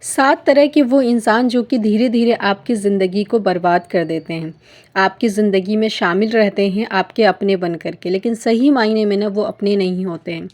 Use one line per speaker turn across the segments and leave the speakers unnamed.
7 तरह के वो इंसान जो कि धीरे-धीरे आपकी ज़िंदगी को बर्बाद कर देते हैं। आपकी ज़िंदगी में शामिल रहते हैं आपके अपने बन कर के, लेकिन सही मायने में ना वो अपने नहीं होते हैं।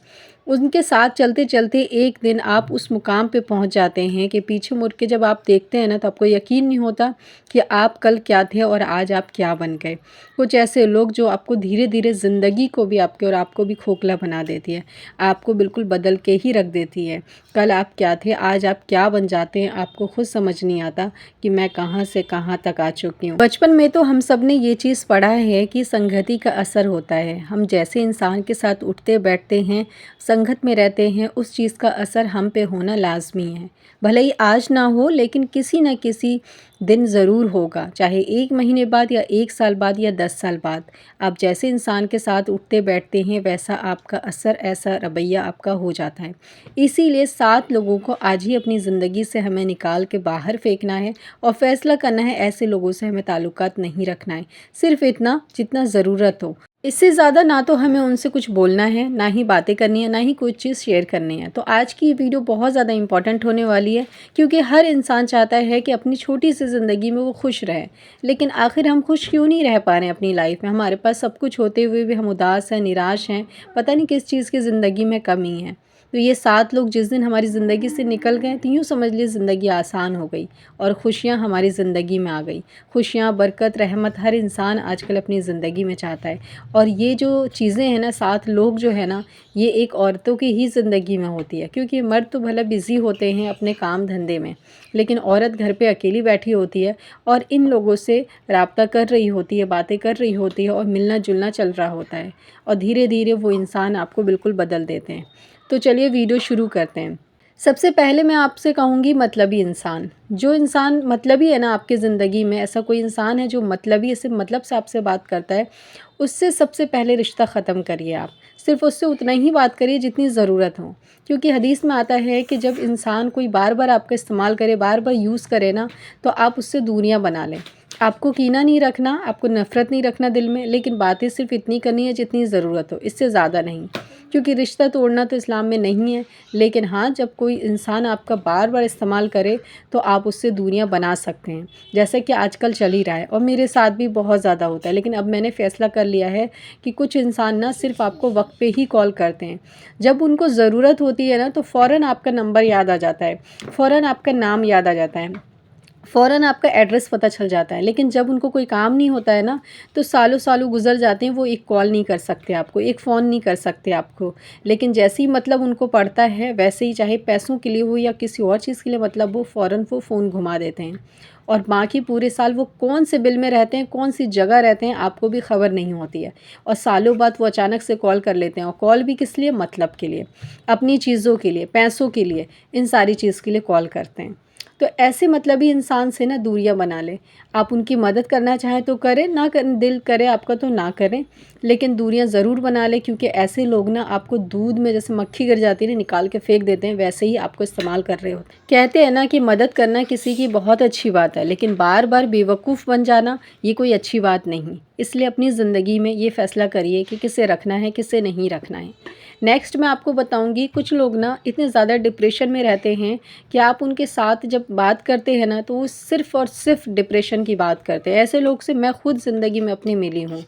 उनके साथ चलते-चलते एक दिन आप उस मुकाम पे पहुँच जाते हैं कि पीछे मुड़ के जब आप देखते हैं ना तो आपको यकीन नहीं होता कि आप कल क्या थे और आज आप क्या बन गए। कुछ ऐसे लोग जो आपको धीरे-धीरे ज़िंदगी को भी आपके और आपको भी खोखला बना देती है। आपको बिल्कुल बदल के ही रख देती है। कल आप क्या थे, आज आप क्या बन जाते हैं, आपको खुद समझ नहीं आता कि मैं कहाँ से कहाँ तक आ चुकी हूँ। बचपन में तो हम सब ने ये चीज़ पढ़ा है कि संगति का असर होता है। हम जैसे इंसान के साथ उठते बैठते हैं, संगत में रहते हैं, उस चीज़ का असर हम पे होना लाज़मी है। भले ही आज ना हो, लेकिन किसी न किसी दिन ज़रूर होगा, चाहे 1 महीने बाद या 1 साल बाद या 10 साल बाद। आप जैसे इंसान के साथ उठते बैठते हैं, वैसा आपका असर, ऐसा रवैया आपका हो जाता है। इसीलिए 7 लोगों को आज ही अपनी ज़िंदगी से हमें निकाल के बाहर फेंकना है और फ़ैसला करना है ऐसे लोगों से हमें ताल्लुकात नहीं रखना है। सिर्फ़ इतना जितना ज़रूरत हो। इससे ज़्यादा ना तो हमें उनसे कुछ बोलना है, ना ही बातें करनी है, ना ही कोई चीज़ शेयर करनी है। तो आज की ये वीडियो बहुत ज़्यादा इम्पोर्टेंट होने वाली है, क्योंकि हर इंसान चाहता है कि अपनी छोटी सी ज़िंदगी में वो खुश रहे। लेकिन आखिर हम खुश क्यों नहीं रह पा रहे हैं अपनी लाइफ में? हमारे पास सब कुछ होते हुए भी हम उदास हैं, निराश हैं, पता नहीं किस चीज़ की ज़िंदगी में कमी है। तो ये 7 लोग जिस दिन हमारी ज़िंदगी से निकल गए तो यूँ समझ लीजिए ज़िंदगी आसान हो गई और खुशियाँ हमारी ज़िंदगी में आ गई। खुशियाँ, बरकत, रहमत हर इंसान आजकल अपनी ज़िंदगी में चाहता है। और ये जो चीज़ें हैं ना, 7 लोग जो है ना, ये एक औरतों की ही ज़िंदगी में होती है, क्योंकि मर्द तो भला बिज़ी होते हैं अपने काम धंधे में, लेकिन औरत घर पे अकेली बैठी होती है और इन लोगों से राब्ता कर रही होती है, बातें कर रही होती है और मिलना-जुलना चल रहा होता है और धीरे-धीरे वो इंसान आपको बिल्कुल बदल देते हैं। तो चलिए वीडियो शुरू करते हैं। सबसे पहले मैं आपसे कहूँगी मतलबी इंसान। जो इंसान मतलबी है ना आपकी ज़िंदगी में, ऐसा कोई इंसान है जो मतलबी सिर्फ़ मतलब से आपसे बात करता है, उससे सबसे पहले रिश्ता ख़त्म करिए आप। सिर्फ़ उससे उतना ही बात करिए जितनी ज़रूरत हो। क्योंकि हदीस में आता है कि जब इंसान कोई बार-बार आपका इस्तेमाल करे, बार-बार यूज़ करे ना, तो आप उससे दूरियाँ बना लें। आपको कीना नहीं रखना, आपको नफ़रत नहीं रखना दिल में, लेकिन बातें सिर्फ़ इतनी करनी है जितनी ज़रूरत हो, इससे ज़्यादा नहीं। क्योंकि रिश्ता तोड़ना तो इस्लाम में नहीं है, लेकिन हाँ, जब कोई इंसान आपका बार-बार इस्तेमाल करे, तो आप उससे दूरियाँ बना सकते हैं। जैसे कि आजकल चल ही रहा है और मेरे साथ भी बहुत ज़्यादा होता है, लेकिन अब मैंने फ़ैसला कर लिया है कि कुछ इंसान ना सिर्फ़ आपको वक़्त पे ही कॉल करते हैं। जब उनको ज़रूरत होती है ना, तो फ़ौरन आपका नंबर याद आ जाता है, फ़ौरन आपका नाम याद आ जाता है, फ़ौरन आपका एड्रेस पता चल जाता है। लेकिन जब उनको कोई काम नहीं होता है ना, तो सालों-सालों गुज़र जाते हैं, वो एक कॉल नहीं कर सकते आपको, एक फ़ोन नहीं कर सकते आपको। लेकिन जैसे ही मतलब उनको पड़ता है, वैसे ही चाहे पैसों के लिए हो या किसी और चीज़ के लिए मतलब हो, फ़ौरन वो फ़ोन घुमा देते हैं। और बाकी पूरे साल वो कौन से बिल में रहते हैं, कौन सी जगह रहते हैं, आपको भी खबर नहीं होती है। और सालों बाद वो अचानक से कॉल कर लेते हैं और कॉल भी किस लिए? मतलब के लिए, अपनी चीज़ों के लिए, पैसों के लिए, इन सारी चीज़ के लिए कॉल करते हैं। तो ऐसे मतलबी इंसान से ना दूरियां बना लें। आप उनकी मदद करना चाहें तो करें, ना कर दिल करे आपका तो ना करें, लेकिन दूरियां ज़रूर बना लें, क्योंकि ऐसे लोग ना आपको दूध में जैसे मक्खी गिर जाती है ना, निकाल के फेंक देते हैं, वैसे ही आपको इस्तेमाल कर रहे होते हैं। कहते हैं ना कि मदद करना किसी की बहुत अच्छी बात है, लेकिन बार बार बेवकूफ़ बन जाना ये कोई अच्छी बात नहीं। इसलिए अपनी ज़िंदगी में ये फ़ैसला करिए कि किसे रखना है, किसे नहीं रखना है। नेक्स्ट मैं आपको बताऊंगी, कुछ लोग ना इतने ज़्यादा डिप्रेशन में रहते हैं कि आप उनके साथ जब बात करते हैं ना, तो वो सिर्फ़ और सिर्फ डिप्रेशन की बात करते हैं। ऐसे लोग से मैं खुद ज़िंदगी में अपनी मिली हूँ।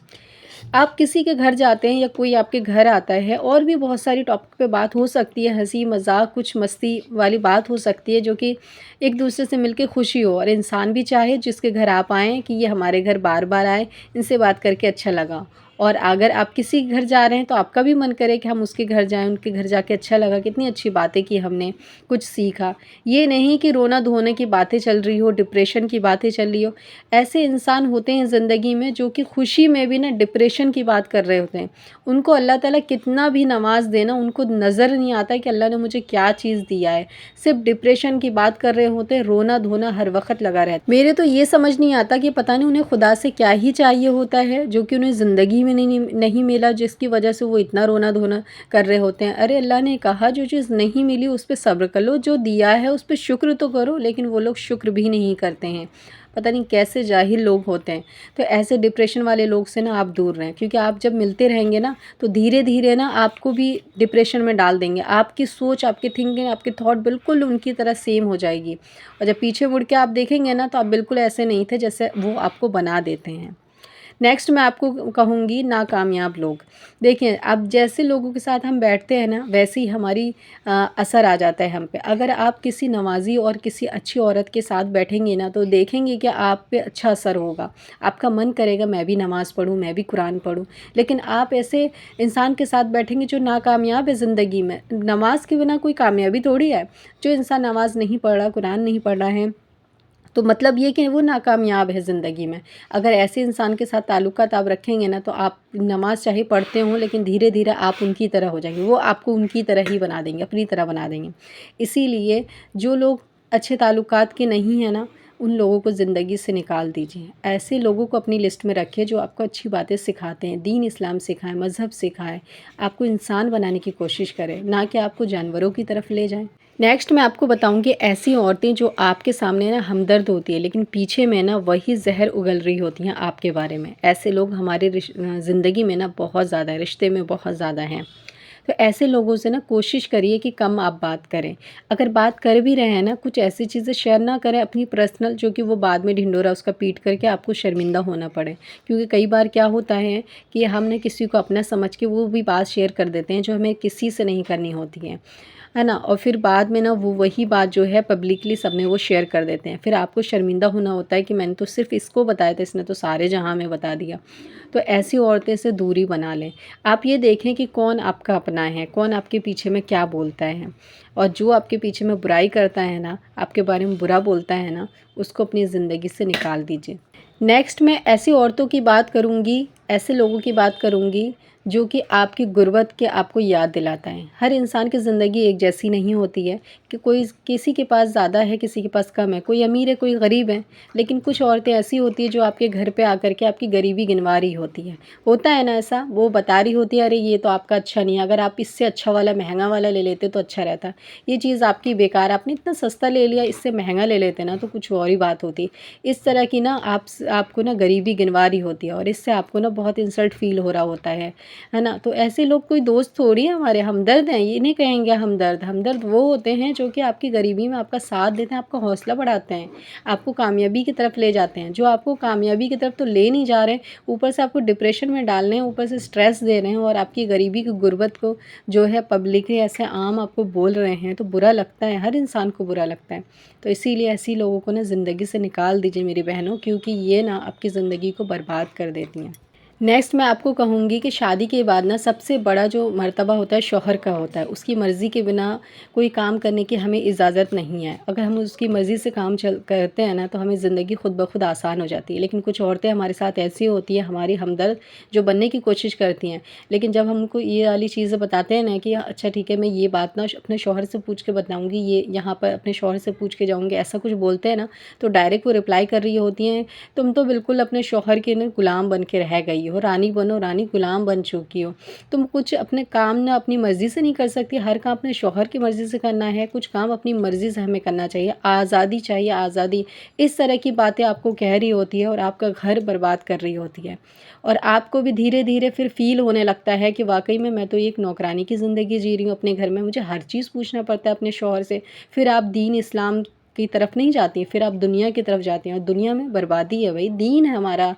आप किसी के घर जाते हैं या कोई आपके घर आता है, और भी बहुत सारी टॉपिक पे बात हो सकती है, हंसी मजाक कुछ मस्ती वाली बात हो सकती है, जो कि एक दूसरे से मिलके खुशी हो और इंसान भी चाहे जिसके घर आप आएँ कि ये हमारे घर बार बार आए, इनसे बात करके अच्छा लगा। और अगर आप किसी के घर जा रहे हैं तो आपका भी मन करे कि हम उसके घर जाएं, उनके घर जाके अच्छा लगा, कितनी अच्छी बातें की हमने, कुछ सीखा। ये नहीं कि रोना धोने की बातें चल रही हो, डिप्रेशन की बातें चल रही हो। ऐसे इंसान होते हैं ज़िंदगी में जो कि खुशी में भी ना डिप्रेशन की बात कर रहे होते हैं। उनको अल्लाह ताला कितना भी नमाज देना, उनको नज़र नहीं आता कि अल्लाह ने मुझे क्या चीज़ दिया है। सिर्फ डिप्रेशन की बात कर रहे होते हैं, रोना धोना हर वक्त लगा रहता है। मेरे तो ये समझ नहीं आता कि पता नहीं उन्हें खुदा से क्या ही चाहिए होता है, जो कि उन्हें ज़िंदगी में भी नहीं मिला जिसकी वजह से वो इतना रोना धोना कर रहे होते हैं। अरे अल्लाह ने कहा जो चीज़ नहीं मिली उस पे सब्र कर लो, जो दिया है उस पे शुक्र तो करो, लेकिन वो लोग शुक्र भी नहीं करते हैं। पता नहीं कैसे जाहिल लोग होते हैं। तो ऐसे डिप्रेशन वाले लोग से ना आप दूर रहें, क्योंकि आप जब मिलते रहेंगे ना तो धीरे धीरे ना आपको भी डिप्रेशन में डाल देंगे। आपकी सोच, आपकी थिंकिंग, आपके थॉट बिल्कुल उनकी तरह सेम हो जाएगी, और जब पीछे मुड़ के आप देखेंगे ना तो आप बिल्कुल ऐसे नहीं थे जैसे वो आपको बना देते हैं। नेक्स्ट मैं आपको कहूँगी नाकामयाब लोग। देखिए, अब जैसे लोगों के साथ हम बैठते हैं ना वैसे ही हमारी असर आ जाता है हम पे। अगर आप किसी नवाज़ी और किसी अच्छी औरत के साथ बैठेंगे ना तो देखेंगे कि आप पे अच्छा असर होगा। आपका मन करेगा मैं भी नमाज़ पढ़ूँ, मैं भी कुरान पढ़ूँ। लेकिन आप ऐसे इंसान के साथ बैठेंगे जो नाकामयाब है ज़िंदगी में। नमाज़ के बिना कोई कामयाबी थोड़ी है। जो इंसान नमाज़ नहीं पढ़ रहा, कुरान नहीं पढ़ रहा है, तो मतलब ये कि वो नाकामयाब है ज़िंदगी में। अगर ऐसे इंसान के साथ ताल्लुकात आप रखेंगे ना तो आप नमाज़ चाहे पढ़ते हों लेकिन धीरे धीरे आप उनकी तरह हो जाएंगे, वो आपको उनकी तरह ही बना देंगे, अपनी तरह बना देंगे। इसीलिए जो लोग अच्छे ताल्लुकात के नहीं हैं ना उन लोगों को ज़िंदगी से निकाल दीजिए। ऐसे लोगों को अपनी लिस्ट में रखिए जो आपको अच्छी बातें सिखाते हैं, दीन इस्लाम सिखाएं, मज़हब सिखाएं, आपको इंसान बनाने की कोशिश करें, ना कि आपको जानवरों की तरफ ले जाएं। नेक्स्ट मैं आपको बताऊंगी ऐसी औरतें जो आपके सामने ना हमदर्द होती है लेकिन पीछे में ना वही जहर उगल रही होती हैं आपके बारे में। ऐसे लोग हमारे ज़िंदगी में ना बहुत ज़्यादा है, रिश्ते में बहुत ज़्यादा हैं। तो ऐसे लोगों से ना कोशिश करिए कि कम आप बात करें। अगर बात कर भी रहे हैं ना, कुछ ऐसी चीज़ें शेयर ना करें अपनी पर्सनल, जो कि वो बाद में ढिंढोरा उसका पीट करके आपको शर्मिंदा होना पड़े। क्योंकि कई बार क्या होता है कि हमने किसी को अपना समझ के वो भी बात शेयर कर देते हैं जो हमें किसी से नहीं करनी होती है ना। और फिर बाद में ना वो वही बात जो है पब्लिकली सबने वो शेयर कर देते हैं। फिर आपको शर्मिंदा होना होता है कि मैंने तो सिर्फ इसको बताया था, इसने तो सारे जहां में बता दिया। तो ऐसी औरतें से दूरी बना लें। आप ये देखें कि कौन आपका अपना है, कौन आपके पीछे में क्या बोलता है, और जो आपके पीछे में बुराई करता है ना, आपके बारे में बुरा बोलता है ना, उसको अपनी ज़िंदगी से निकाल दीजिए। नेक्स्ट मैं ऐसी औरतों की बात करूँगी, ऐसे लोगों की बात करूँगी जो कि आपकी गुर्बत के आपको याद दिलाता है। हर इंसान की ज़िंदगी एक जैसी नहीं होती है कि कोई किसी के पास ज़्यादा है, किसी के पास कम है, कोई अमीर है, कोई गरीब है। लेकिन कुछ औरतें ऐसी होती है जो आपके घर पे आकर के आपकी गरीबी गिनवा रही होती है। होता है ना ऐसा, वो बता रही होती है अरे ये तो आपका अच्छा नहीं है, अगर आप इससे अच्छा वाला महंगा वाला ले लेते तो अच्छा रहता। ये चीज़ आपकी बेकार, आपने इतना सस्ता ले लिया, इससे महंगा ले लेते ना तो कुछ और ही बात होती। इस तरह की ना आपको ना गरीबी गिनवा रही होती है और इससे आपको ना बहुत इंसल्ट फील हो रहा होता है ना। तो ऐसे लोग कोई दोस्त थोड़ी है हमारे, हमदर्द हैं, ये नहीं कहेंगे हमदर्द। हमदर्द वो होते हैं जो कि आपकी गरीबी में आपका साथ देते हैं, आपका हौसला बढ़ाते हैं, आपको कामयाबी की तरफ ले जाते हैं। जो आपको कामयाबी की तरफ तो ले नहीं जा रहे, ऊपर से आपको डिप्रेशन में डाल रहे हैं, ऊपर से स्ट्रेस दे रहे हैं और आपकी गरीबी की गुर्बत को जो है पब्लिकली ऐसे आम आपको बोल रहे हैं, तो बुरा लगता है, हर इंसान को बुरा लगता है। तो इसीलिए ऐसी लोगों को ना ज़िंदगी से निकाल दीजिए मेरी बहनों, क्योंकि ये ना आपकी ज़िंदगी को बर्बाद कर देती हैं। नेक्स्ट मैं आपको कहूँगी कि शादी के बाद ना सबसे बड़ा जो मर्तबा होता है शौहर का होता है। उसकी मर्ज़ी के बिना कोई काम करने की हमें इजाज़त नहीं है। अगर हम उसकी मर्ज़ी से काम करते हैं ना तो हमें ज़िंदगी खुद ब खुद आसान हो जाती है। लेकिन कुछ औरतें हमारे साथ ऐसी होती हैं, हमारी हमदर्द जो बनने की कोशिश करती हैं, लेकिन जब हम उनको ये वाली चीज़ें बताते हैं ना कि अच्छा ठीक है मैं ये बात ना अपने शौहर से पूछ के बताऊँगी, ये यहाँ पर अपने शौहर से पूछ के जाऊँगी, ऐसा कुछ बोलते हैं ना, तो डायरेक्ट वो रिप्लाई कर रही होती हैं तुम तो बिल्कुल अपने शौहर के ना गुलाम बन के रह गई हो, रानी बनो रानी, गुलाम बन चुकी हो। तुम कुछ अपने काम ना अपनी मर्ज़ी से नहीं कर सकती, हर काम अपने शौहर की मर्ज़ी से करना है, कुछ काम अपनी मर्ज़ी से हमें करना चाहिए, आज़ादी चाहिए आज़ादी। इस तरह की बातें आपको कह रही होती है और आपका घर बर्बाद कर रही होती है। और आपको भी धीरे धीरे फिर फ़ील होने लगता है कि वाकई में मैं तो एक नौकरानी की ज़िंदगी जी रही हूँ अपने घर में, मुझे हर चीज़ पूछना पड़ता है अपने शौहर से। फिर आप दीन इस्लाम की तरफ नहीं जाती, फिर आप दुनिया की तरफ जाती हैं और दुनिया में बर्बादी है। भाई दीन है हमारा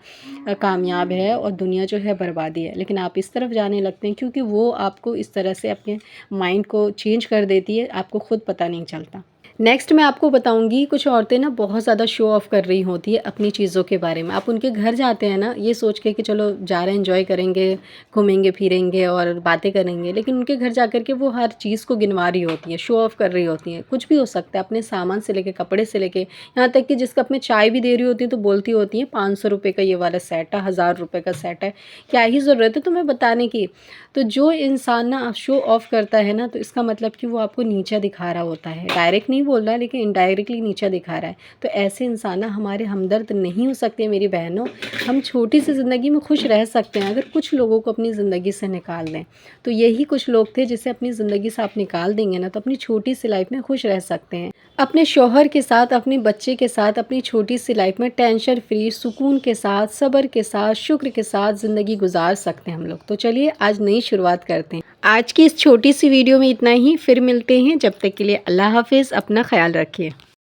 कामयाब है और दुनिया जो है बर्बादी है, लेकिन आप इस तरफ जाने लगते हैं क्योंकि वो आपको इस तरह से अपने माइंड को चेंज कर देती है, आपको खुद पता नहीं चलता। नेक्स्ट मैं आपको बताऊंगी कुछ औरतें ना बहुत ज़्यादा शो ऑफ़ कर रही होती है अपनी चीज़ों के बारे में। आप उनके घर जाते हैं ना ये सोच के कि चलो जा रहे हैं एंजॉय करेंगे, घूमेंगे फिरेंगे और बातें करेंगे, लेकिन उनके घर जा कर के वो हर चीज़ को गिनवा रही होती है, शो ऑफ़ कर रही होती हैं। कुछ भी हो सकता है, अपने सामान से लेके कपड़े से लेके यहाँ तक कि जिस कप में चाय भी दे रही होती है तो बोलती होती हैं 500 रुपये का ये वाला सेट है, 1000 रुपये का सेट है, क्या ही ज़रूरत है तुम्हें बताने की। तो जो इंसान ना शो ऑफ़ करता है ना तो इसका मतलब कि वो आपको नीचा दिखा रहा होता है, डायरेक्ट नहीं बोल रहा है लेकिन इनडायरेक्टली नीचा दिखा रहा है। तो ऐसे इंसान ना हमारे हमदर्द नहीं हो सकते मेरी बहनों। हम छोटी सी ज़िंदगी में खुश रह सकते हैं अगर कुछ लोगों को अपनी ज़िंदगी से निकाल दें। तो यही कुछ लोग थे जिसे अपनी ज़िंदगी से आप निकाल देंगे ना तो अपनी छोटी सी लाइफ में खुश रह सकते हैं। अपने शौहर के साथ, अपने बच्चे के साथ, अपनी छोटी सी लाइफ में टेंशन फ्री, सुकून के साथ, सब्र के साथ, शुक्र के साथ ज़िंदगी गुजार सकते हैं हम लोग। तो चलिए आज नई शुरुआत करते हैं। आज की इस छोटी सी वीडियो में इतना ही, फिर मिलते हैं। जब तक के लिए अल्लाह हाफ़िज़, अपना ख्याल रखिए।